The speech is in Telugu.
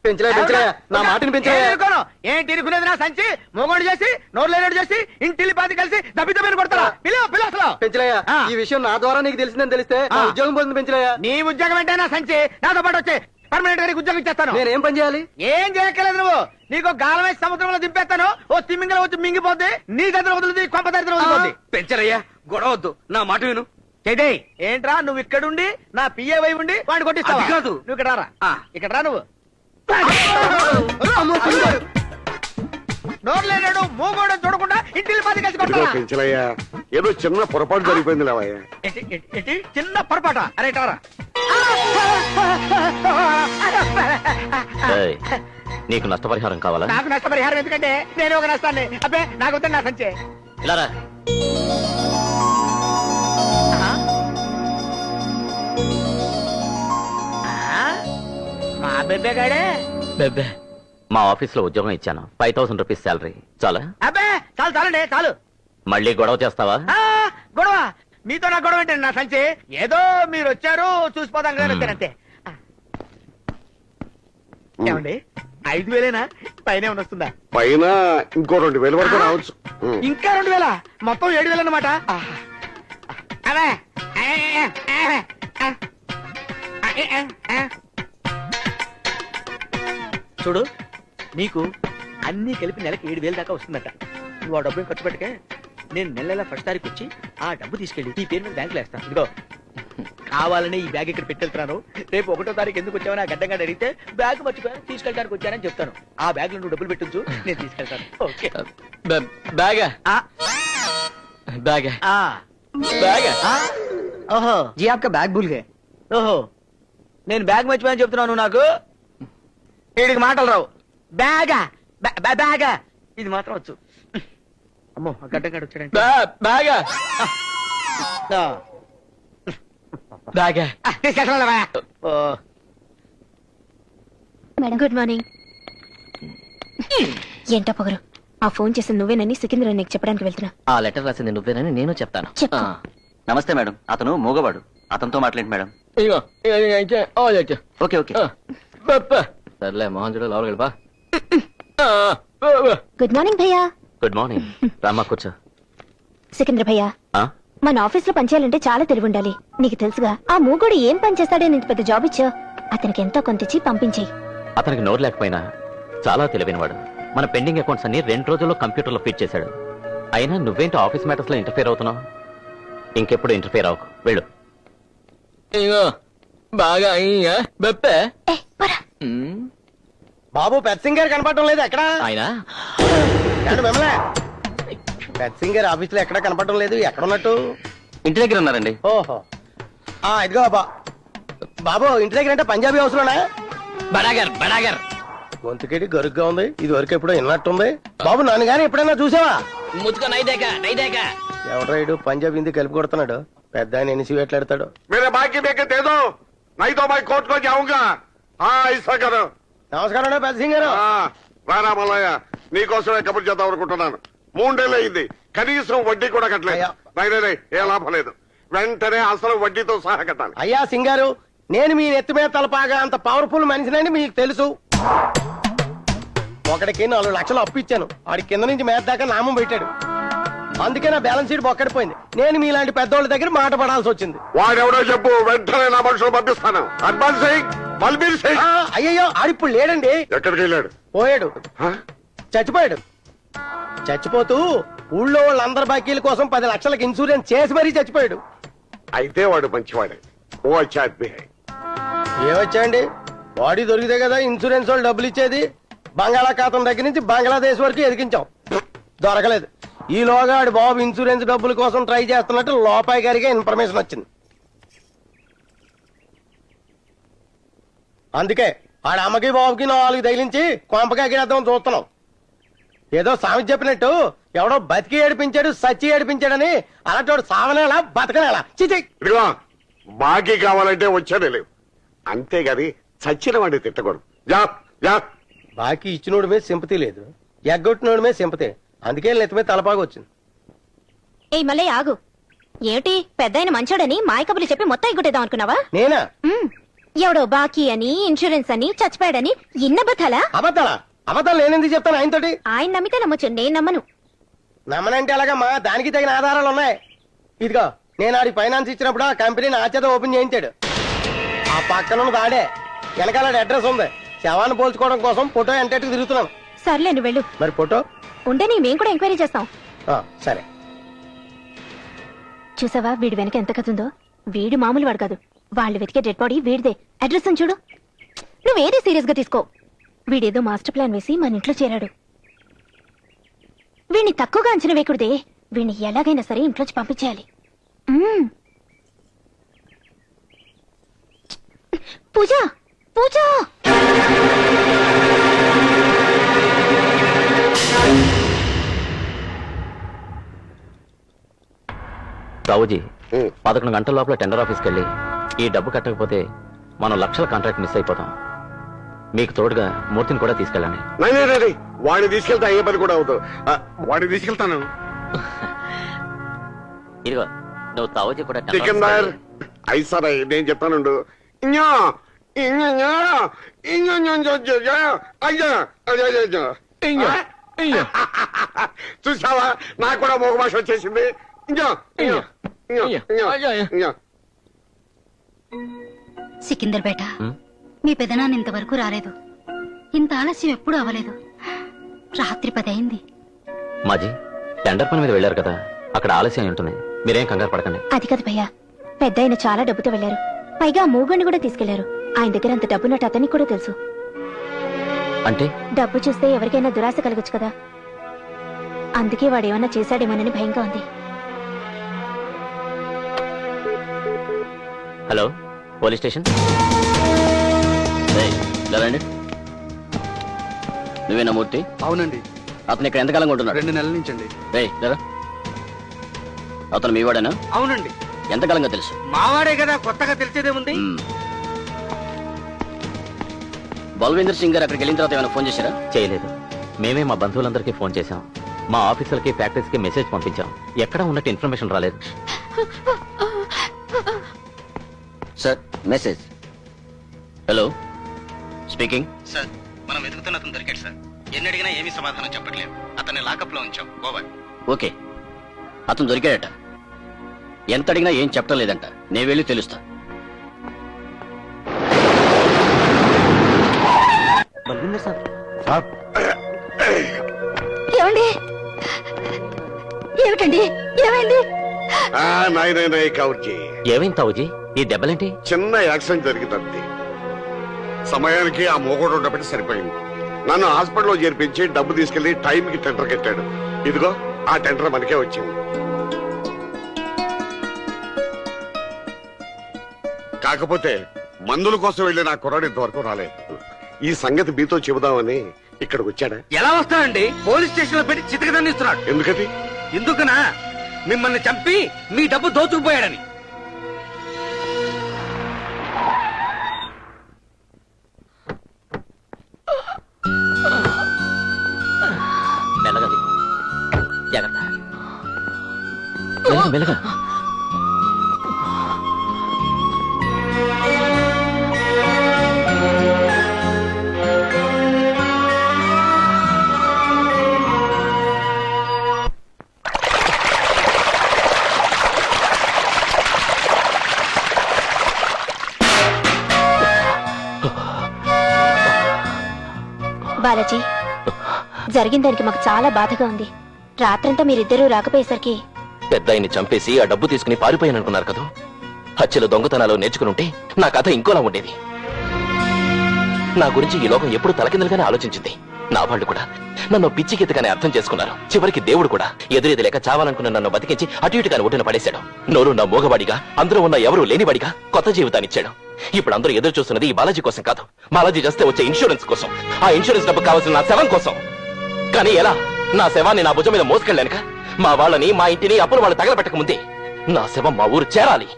నా మాటని పెంచలేను. ఏంటి ఇరుకునేది నా సంచి మొగోడు చేసి నోరు లేనోడు చేసి ఇంటిల్లి పాతి కలిసి దబ్బిద్దమైన కొడతారా? పిలువ అసలు పెంచలయ్యా, ఈ విషయం నా ద్వారా నీకు తెలిసిందని తెలిస్తే నా ఉద్యోగం పోతుంది పెంచలయ్యా. నీ ఉద్యోగం ఏంటో నా సంచి నాతో పాటు వచ్చే పర్మనెంట్ గా ఉద్యోగం ఇచ్చేస్తాను. నేనేం పని చేయాలి? ఏం చేయక్కర్లేదు, నువ్వు నీకు గాలం వేసి సముద్రంలో దింపేస్తాను. ఓ తిమ్మింగల వచ్చి మింగిపోద్ది, నీ దగ్గర వదులుతుంది, కొంప దగ్గర వదిలిపోద్ది. పెంచలయ్యా, గొడవద్దు, నా మాట విను. చెయ్యి. ఏంట్రా నువ్వు ఇక్కడుండి నా పిఏ వై ఉండి వాడిని కొట్టిస్తావా? అది కాదు. నువ్వు ఇక్కడ రా, ఇక్కడ రా. నువ్వు నోరు లేనాడు మూగోడు చూడకుండా ఇంటిల్లి పాతి కలిసి కొడతావా? పెంచలయ్యా, ఏదో చిన్న పొరపాటు జరిగిపోయింది లేవయ్యా. చిన్న పొరపాట. అరే టారా, నీకు నష్టపరిహారం కావాలా? నాకు నష్టపరిహారం ఎందుకంటే నేను ఒక నష్టాన్ని. అబ్బే నాకు వద్ద నా సంచే. ఇలా రా. మా బెబ్బే గాడే. బెబ్బే, మా ఆఫీస్ లో ఉద్యోగం ఇచ్చాను, 5000 రూపీస్ శాలరీ చాలా. అబ్బే చాలండి చాలు. మళ్ళీ గొడవ చేస్తావా? గొడవ? మీతో నా గొడవ ఏంటండి నా సంచి? ఏదో మీరు వచ్చారు చూసిపోదాం కదా అంతే. ఏమండి 5000 పైన ఏమైనా వస్తుందా? పైన ఇంకో 2000 వరకు రావచ్చు. ఇంకా 2000? మొత్తం 7000 అన్నమాట. చూడు, నీకు అన్ని కలిపి నెలకి 7000 దాకా వస్తుందట. నువ్వు ఆ డబ్బుని ఖర్చు పెట్టకే, నేను నెల ఫస్ట్ తారీఖు వచ్చి ఆ డబ్బు తీసుకెళ్ళి ఈ పేరు మీద బ్యాంకులో వేస్తాను. ఇదిగో కావాలని ఈ బ్యాగ్ ఇక్కడ పెట్టెళ్తున్నాను. రేపు 1వ తారీఖు ఎందుకు వచ్చావని ఆ గడ్డంగా అడిగితే బ్యాగ్ మర్చిపోయాను తీసుకెళ్ళడానికి వచ్చానని చెప్తాను. ఆ బ్యాగ్ లో నువ్వు డబ్బులు పెట్టు, నేను తీసుకెళ్తాను. ఓకే? బ్యాగా బ్యాగా బ్యాగా. ఓహో జీ ఆప్కా బ్యాగ్ భూల్ గయే. ఓహో, నేను బ్యాగ్ మర్చిపోయాను చెప్తున్నాను నువ్వు నాకు. వీడికి మాటలు రావు. బ్యాగా బ్యాగా ఇది మాత్రం వచ్చు. అమ్మో ఆ గడ్డగాడు వచ్చాడంటే బ్యాగా బ్యాగా. తీసుకెళ్తావా? Madam good morning. ఏంటో పొగరు, ఆ ఫోన్ చేసింది నువ్వేనని సికింద్ర నీకు చెప్పడానికి వెళ్తున్నా. ఆ లెటర్ రాసింది నువ్వేనని నేను చెప్తాను. చెప్పు. నమస్తే మేడం, అతను మూగవాడు, అతనితో మాట్లాడండి మేడం. Okay okay. సర్లే మోహన్ చూడ లోపలికి వెళ్ళిపా. గుడ్ మార్నింగ్ భయ్యా. Good morning. రామ్మా కూర్చో. సికింద్ర భయ్యా, మన ఆఫీస్ లో పనిచేయాలంటే చాలా తెలివి ఉండాలి. నీకు తెలుసుగా, ఆ మూగోడు ఏం పని చేస్తాడే ఇంత పెద్ద జాబ్ ఇచ్చా. అతనికి ఎంతో కొంత ఇచ్చి పంపించేయి. అతనికి నోరు లేకపోయినా చాలా తెలివైనవాడు. మన పెండింగ్ అకౌంట్స్ అన్ని 2 రోజుల్లో కంప్యూటర్ లో ఫీడ్ చేశాడు. అయినా నువ్వేంటి ఆఫీస్ మ్యాటర్స్ లో ఇంటర్ఫియర్ అవుతున్నావు? ఇంకెప్పుడు ఇంటర్ఫియర్ అవ్వకు, వెళ్ళు. బాగా బాబు పెద్ద గారు కనపడటం లేదు. ఎక్కడ ఆయన? మిమ్మల్ని పెద్ద గారు ఆఫీస్ లో ఎక్కడ కనపడటం లేదు. ఎక్కడ ఉన్నట్టు? ఇంటి దగ్గర ఉన్నారండి. ఓహో, ఇదిగో బాబు ఇంటి దగ్గర అంటే పంజాబీ హౌస్ లోనా? బడాగర్ బడాగర్. గొంతుకేటి గరుగ్గా ఉంది. ఇది వరకు ఎప్పుడో విన్నట్టుంది. బాబు నన్ను గానీ ఎప్పుడైనా చూసావా? ముచ్చుకో నైదేకా. ఎవడ్రాయుడు పంజాబ్ హిందీ కలిపి కొడుతున్నాడు. పెద్ద ఆయన ఎన్ని ఎట్లాడతాడు. मेरे बाकी देके दे दो, नहीं तो मैं कोर्ट को जाऊंगा. ऐसा करो. నమస్కారం పెద్ద సింగ్ గారు. రారా మల్లయ్య, నీకోసమే కబుర్ చేద్దాం అనుకుంటున్నాను. 3 నెలలు అయింది, కనీసం వడ్డీ కూడా కట్టలేదు. ఏ లాభం లేదు. వెంటనే అసలు వడ్డీతో సహా కట్టాలి. అయ్యా సింగ్ గారు, నేను మీ నెత్తి మీద తలపాగా అంత పవర్ఫుల్ మనిషినని మీకు తెలుసు. ఒకడికి 4 లక్షలు అప్పు ఇచ్చాను. వాడి కింద నుంచి మేత దాకా నామం పెట్టాడు. అందుకే నా బ్యాలెన్స్ షీట్ బొక్కడిపోయింది. నేను మీలాంటి పెద్దోళ్ళ దగ్గర మాట పడాల్సి వచ్చింది. వాడెవడో చెప్పు, వెంటనే నా మనుషులు పంపిస్తాను. అడ్వాన్స్ బల్బీర్ సింగ్. అయ్యయ్యో ఆడిప్పుడు లేడండి. ఎక్కడికి వెళ్ళాడు? పోయాడు, చచ్చిపోయాడు. చచ్చిపోతూ ఊళ్ళో వాళ్ళందరి బాకీల కోసం 10 లక్షలకు ఇన్సూరెన్స్ చేసి మరీ చచ్చిపోయాడు. అయితే వాడు మంచివాడే. ఓ అచ్చా ఆద్మీ హై. ఏమొచ్చాయండి, బాడీ దొరికితే కదా ఇన్సూరెన్స్ వాళ్ళు డబ్బులు ఇచ్చేది. బంగాళాఖాతం దగ్గర నుంచి బంగ్లాదేశ్ వరకు ఎదిగించాం, దొరకలేదు. ఈలోగా ఆడి బాబు ఇన్సూరెన్స్ డబ్బుల కోసం ట్రై చేస్తున్నట్టు లోపాయి గారికి ఇన్ఫర్మేషన్ వచ్చింది. అందుకే ఆడ అమ్మకి బాబుకి 4 తగిలించి కొంపకాకిడేద్దాం చూస్తున్నాం. ఏదో సామెత చెప్పినట్టు ఎవడో బతికి ఏడిపించాడు సచ్చి ఏడిపించాడని అలాంటి సావనేలా బతకనేలా. చిచి, ఇదిగో బాకీ కావాలంటే వచ్చానే లేవు, అంతేగాని చచ్చిన వాడిని తిట్టకూడదు. జా జా. బాకీ ఇచ్చినోడి మీద సింపతి లేదు, ఎగ్గొట్టినోడి మీద సింపతి. అందుకే నెత్తి మీద తలపాగా వచ్చింది. ఏ మళ్ళీ ఆగు. ఏమిటి పెద్ద ఆయన మంచోడని మాయ కబుర్లు చెప్పి మొత్తం ఎగ్గొట్టేద్దాం అనుకున్నావా? నేనా? ఎవడో బాకీ అని ఇన్సూరెన్స్ అని చచ్చిపోయాడని ఇన్న బతాలా అబద్ధాలా అబద్ధాలు నేనెందుకు చెప్తాను ఆయనతోటి ఆయన నమ్మితే నమ్మొచ్చు నేను నమ్మను. నమ్మనంటే ఎలాగమ్మా, దానికి తగిన ఆధారాలు ఉన్నాయి. ఇదిగో నేను ఆడి ఫైనాన్స్ ఇచ్చినప్పుడు ఆ కంపెనీని ఆ చేత ఓపెన్ చేయించాడు. ఆ పక్కన ఉన్నది ఆడే, వెనకాల అడ్రస్ ఉంది. శవాన్ని పోల్చుకోవడం కోసం ఫోటో ఎంటెట్కి తిరుగుతున్నాం. సర్లే నువ్వు వెళ్ళు. మరి ఫోటో ఉండని మేము కూడా ఎంక్వైరీ చేస్తాం. సరే. చూసావా వీడి వెనక ఎంత కథ ఉందో. వీడు మామూలు వాడు కాదు, వాళ్ళు వెతికే డెడ్ బాడీ వీడిదే. అడ్రస్ అని చూడు. నువ్వేది సీరియస్ గా తీసుకో. వీడేదో మాస్టర్ ప్లాన్ వేసి మన ఇంట్లో చేరాడు. వీడిని తక్కువగా అంచనా వేయకూడదే. వీడిని ఎలాగైనా సరే ఇంట్లోంచి పంపించేయాలి. పూజ పూజ రావుజీ 11 గంటల లోపల టెండర్ ఆఫీస్కి వెళ్ళి ఈ డబ్బు కట్టకపోతే మనం లక్షల కాంట్రాక్ట్ మిస్ అయిపోతాం. మీకు తోడుగా మూర్తిని కూడా తీసుకెళ్ళండి. వాడిని తీసుకెళ్తా ఏ పని కూడా అవుతావు. వాడిని తీసుకెళ్తాను. ఇదిగో నువ్వు తావుజీ కూడా tender office సికిందర్ కి అయి సరే నేను చెప్తానుండు. చూసావా నాకు కూడా మోగ భాష వచ్చేసింది. సికిందర్ బేట, ఉమ్, మీ పెదనాన్న ఇంతవరకు రాలేదు. ఇంత ఆలస్యం ఎప్పుడూ అవ్వలేదు. రాత్రి 10 అయింది. మాజీ టెండర్ పని మీద వెళ్ళారు కదా, అక్కడ ఆలస్యం ఉంటుంది. మీరేం కంగారు పడకండి. అది కాదు భయ్యా, పెద్ద ఆయన చాలా డబ్బుతో వెళ్లారు. పైగా ఆ మూగండి కూడా తీసుకెళ్లారు. ఆయన దగ్గర అంత డబ్బున్నట్టు అతనికి కూడా తెలుసు. అంటే డబ్బు చూస్తే ఎవరికైనా దురాశ కలగచ్చు కదా, అందుకే వాడేమన్నా చేశాడేమోనని భయంగా ఉంది. Hello police station. రండి. నువ్వేనా మూర్తి? అవునండి, అతను ఇక్కడ ఎంతకాలంగా ఉంటున్నాడు? 2 నెలల నుంచి అండి. అతను మీ వాడేనా? అవునండి, ఎంతకాలంగా తెలుసు? మావాడే కదా, కొత్తగా తెలిసేదేముంది. బల్వేందర్ సింగ్ గారు అక్కడికి వెళ్ళిన తర్వాత ఏమైనా ఫోన్ చేశారా? చేయలేదు. మేమే మా బంధువులందరికీ ఫోన్ చేశాం. మా ఆఫీసర్కి ఫ్యాక్టరీస్ కి మెసేజ్ పంపించాం. ఎక్కడా ఉన్నట్టు ఇన్ఫర్మేషన్ రాలేదు. Sir message. Hello speaking. Sir, మనం వెతుకుతున్న అతను దొరికాడు సార్. ఎన్ని అడిగినా ఏమీ సమాధానం చెప్పట్లేదు. అతన్ని లాకప్ లో ఉంచాం. ఓవర్. ఓకే, అతను దొరికాడట. ఎంత అడిగినా ఏం చెప్పడం లేదంట. నేను వెళ్ళి తెలుస్తా. బల్విందర్ సార్. ఏమండి? ఏమిటండి ఏమైంది? కౌర్జీ ఏమైంది తావుజీ? ఈ దెబ్బలేంటి? చిన్న యాక్సిడెంట్ జరిగిందండి. సమయానికి ఆ మోగోడు ఉండబట్టి సరిపోయింది. నన్ను హాస్పిటల్లో చేర్పించి డబ్బు తీసుకెళ్లి టైంకి టెండర్ కట్టాడు. ఇదిగో ఆ టెండర్ మనకే వచ్చింది. కాకపోతే మందుల కోసం వెళ్ళి నా కుర్రాడు ఇంతవరకు రాలేదు. ఈ సంగతి మీతో చెబుదామని ఇక్కడికి వచ్చాడా? ఎలా వస్తాడండి? పోలీస్ స్టేషన్ లో పెట్టి చితకదన్నిస్తున్నాడు. ఎందుకది? ఎందుకనా? మిమ్మల్ని చంపి మీ డబ్బు దోచుకుపోయాడని. మెల్లగా దిగు. జాగ్రత్త. మెల్లగా. బాలాజీ, జరిగిన దానికి మాకు చాలా బాధగా ఉంది. రాత్రంతా మీరిద్దరూ రాకపోయేసరికి పెద్ద ఆయన్ని చంపేసి ఆ డబ్బు తీసుకుని పారిపోయాననుకున్నారు కదా. హత్యలు దొంగతనాలు నేర్చుకునుంటే నా కథ ఇంకోలా ఉండేది. నా గురించి ఈ లోకం ఎప్పుడు తలకిందలుగానే ఆలోచించింది. నా వాళ్ళు కూడా నన్ను పిచ్చికెత్తగానే అర్థం చేసుకున్నారు. చివరికి దేవుడు కూడా ఎదురేది లేక చావాలనుకున్న నన్ను బతికించి అటు ఇటుగాని ఒడ్డున పడేశాడు. నోరు నా మోగవాడిగా, అందరూ ఉన్న ఎవరూ లేనివాడిగా కొత్త జీవితాన్ని ఇచ్చాడు. ఇప్పుడు అందరూ ఎదురు చూస్తున్నది ఈ బాలాజీ కోసం కాదు. బాలాజీ చేస్తే వచ్చే ఇన్సూరెన్స్ కోసం. ఆ ఇన్సూరెన్స్ డబ్బు కావాల్సిన నా శవం కోసం. కానీ ఎలా? నా శవాన్ని నా భుజం మీద మోసుకెళ్ళానుక మా వాళ్ళని, మా ఇంటిని అప్పులు వాళ్ళు తగలబెట్టక ముందే నా శవం మా ఊరు చేరాలి.